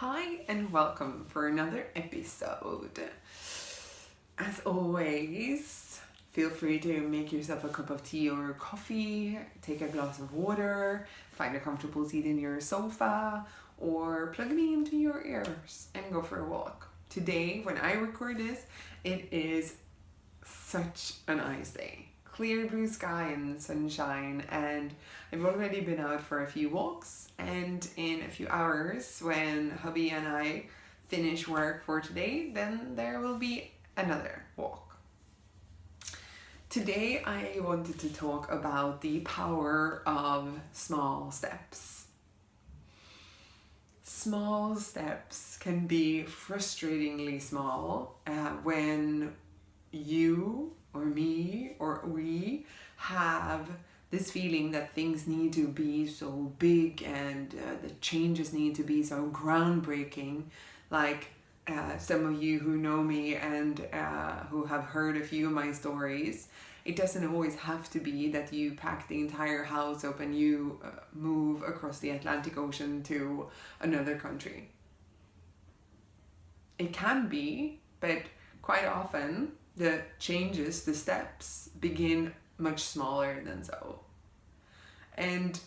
Hi and welcome for another episode. As always, feel free to make yourself a cup of tea or coffee, take a glass of water, find a comfortable seat in your sofa, or plug me into your ears and go for a walk. Today, when I record this, it is such a nice day. Clear blue sky and sunshine, and I've already been out for a few walks, and in a few hours when hubby and I finish work for today, then there will be another walk. Today I wanted to talk about the power of small steps. Small steps can be frustratingly small when you or me or we have this feeling that things need to be so big and the changes need to be so groundbreaking, like some of you who know me and who have heard a few of my stories. It doesn't always have to be that you pack the entire house up and you move across the Atlantic Ocean to another country. It can be, but quite often the changes, the steps, begin much smaller than so. And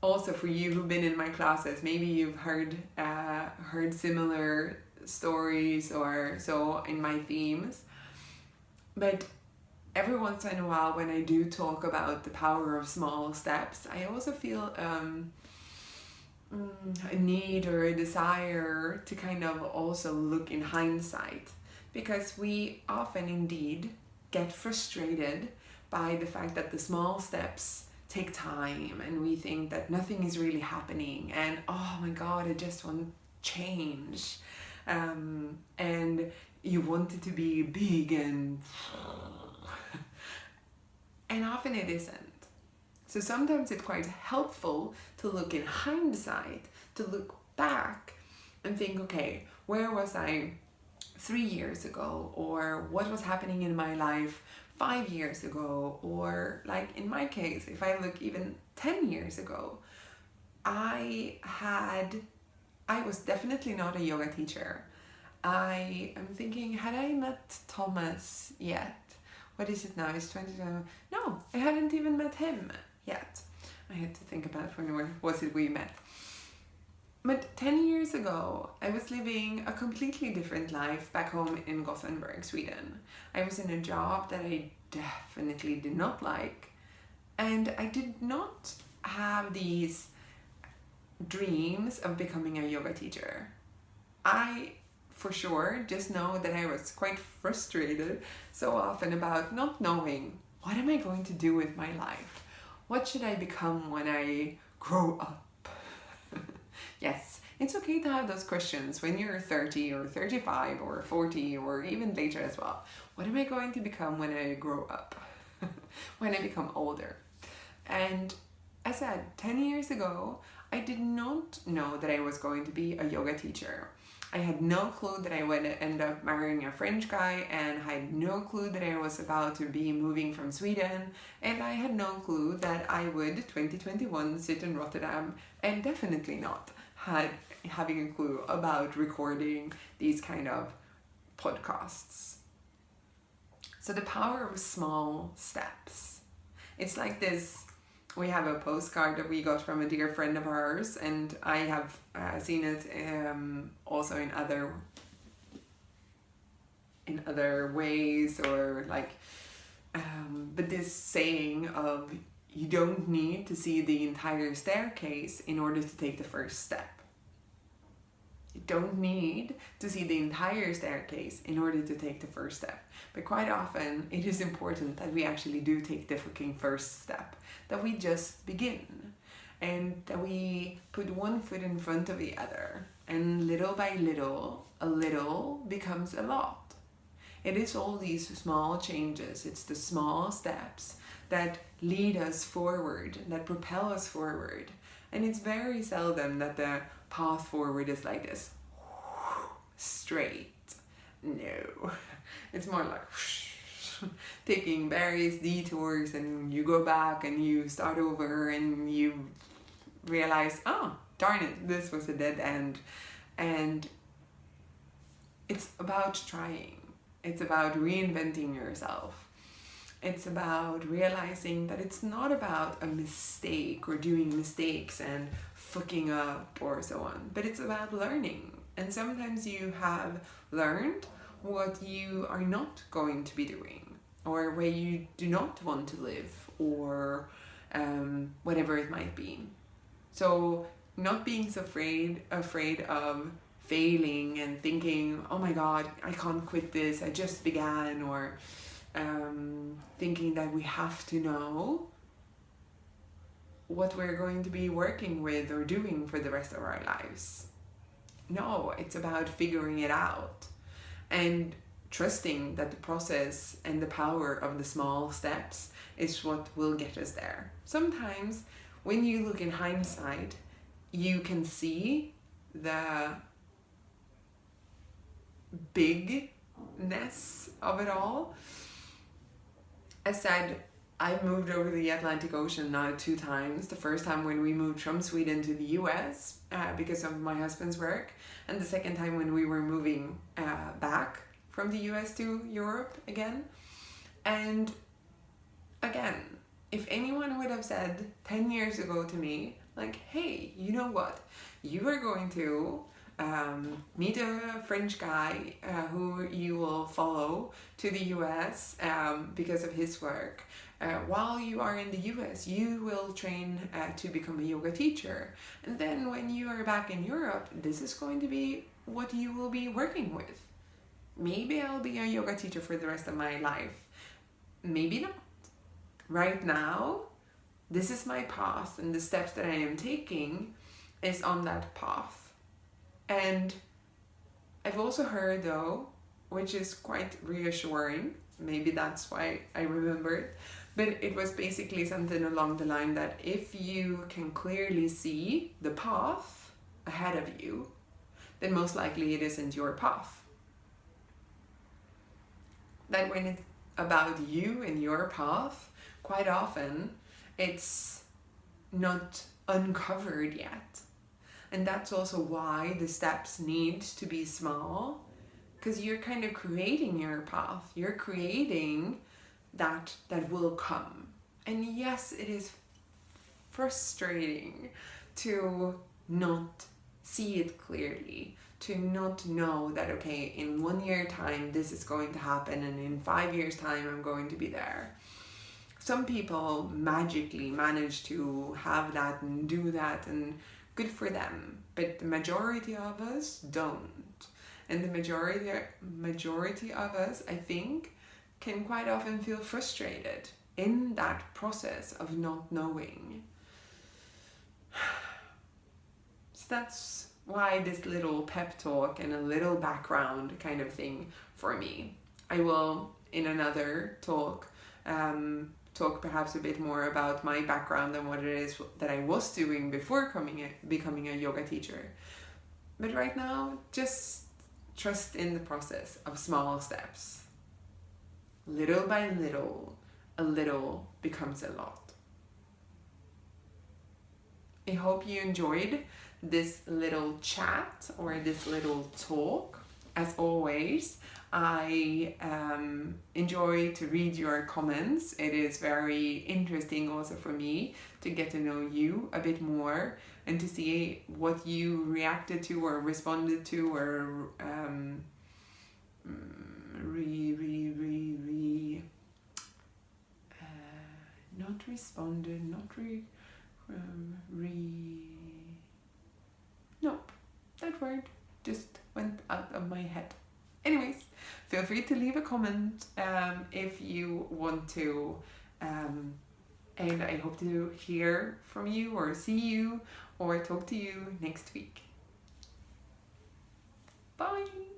also for you who've been in my classes, maybe you've heard similar stories or so in my themes. But every once in a while when I do talk about the power of small steps, I also feel a need or a desire to kind of also look in hindsight. Because we often indeed get frustrated by the fact that the small steps take time and we think that nothing is really happening and oh my god, I just want change. And you want it to be big and often it isn't. So sometimes it's quite helpful to look in hindsight, to look back and think, okay, where was I 3 years ago, or what was happening in my life 5 years ago, or like in my case, if I look even 10 years ago, I was definitely not a yoga teacher. I am thinking, had I met Thomas yet? What is it now? It's 2020. No, I hadn't even met him yet. I had to think about when was it we met. But 10 years ago, I was living a completely different life back home in Gothenburg, Sweden. I was in a job that I definitely did not like, and I did not have these dreams of becoming a yoga teacher. I, for sure, just know that I was quite frustrated so often about not knowing, what am I going to do with my life? What should I become when I grow up? Yes, it's okay to have those questions when you're 30 or 35 or 40 or even later as well. What am I going to become when I grow up? When I become older? And as I said, 10 years ago, I did not know that I was going to be a yoga teacher. I had no clue that I would end up marrying a French guy, and I had no clue that I was about to be moving from Sweden, and I had no clue that I would, 2021, sit in Rotterdam, and definitely not having a clue about recording these kind of podcasts. So the power of small steps. It's like this. We have a postcard that we got from a dear friend of ours, and I have seen it also in other ways, or like but this saying of, you don't need to see the entire staircase in order to take the first step. You don't need to see the entire staircase in order to take the first step. But quite often it is important that we actually do take the fucking first step. That we just begin. And that we put one foot in front of the other. And little by little, a little becomes a lot. It is all these small changes. It's the small steps that lead us forward, that propel us forward. And it's very seldom that the path forward is like this, straight. No, it's more like taking various detours, and you go back and you start over and you realize, oh darn it, this was a dead end, And it's about trying. It's about reinventing yourself. It's about realizing that it's not about a mistake or doing mistakes and fucking up or so on, but it's about learning. And sometimes you have learned what you are not going to be doing, or where you do not want to live, or whatever it might be. So not being so afraid of failing and thinking, oh my god, I can't quit this, I just began, or thinking that we have to know what we're going to be working with or doing for the rest of our lives. No, it's about figuring it out and trusting that the process and the power of the small steps is what will get us there. Sometimes when you look in hindsight, you can see the bigness of it all. As said, I've moved over the Atlantic Ocean now 2 times. The first time when we moved from Sweden to the US because of my husband's work, and the second time when we were moving back from the US to Europe again. And again, if anyone would have said 10 years ago to me, like, hey, you know what? You are going to meet a French guy who you will follow to the US because of his work. While you are in the US, you will train to become a yoga teacher. And then when you are back in Europe, this is going to be what you will be working with. Maybe I'll be a yoga teacher for the rest of my life. Maybe not. Right now, this is my path, and the steps that I am taking is on that path. And I've also heard, though, which is quite reassuring, maybe that's why I remember it, but it was basically something along the line that if you can clearly see the path ahead of you, then most likely it isn't your path. That when it's about you and your path, quite often it's not uncovered yet. And that's also why the steps need to be small, because you're kind of creating your path. You're creating that will come. And yes, it is frustrating to not see it clearly, to not know that, okay, in 1 year time this is going to happen, and in 5 years time I'm going to be there. Some people magically manage to have that and do that, and good for them, but the majority of us don't. And the majority of us, I think, can quite often feel frustrated in that process of not knowing. So that's why this little pep talk and a little background kind of thing for me. I will, in another talk, talk perhaps a bit more about my background and what it is that I was doing before becoming a yoga teacher. But right now, just trust in the process of small steps. Little by little, a little becomes a lot. I hope you enjoyed this little chat or this little talk. As always, I enjoy to read your comments. It is very interesting also for me to get to know you a bit more and to see what you reacted to or responded to or not responded, nope, that word just went out of my head. Anyways, feel free to leave a comment if you want to, and I hope to hear from you or see you or talk to you next week. Bye!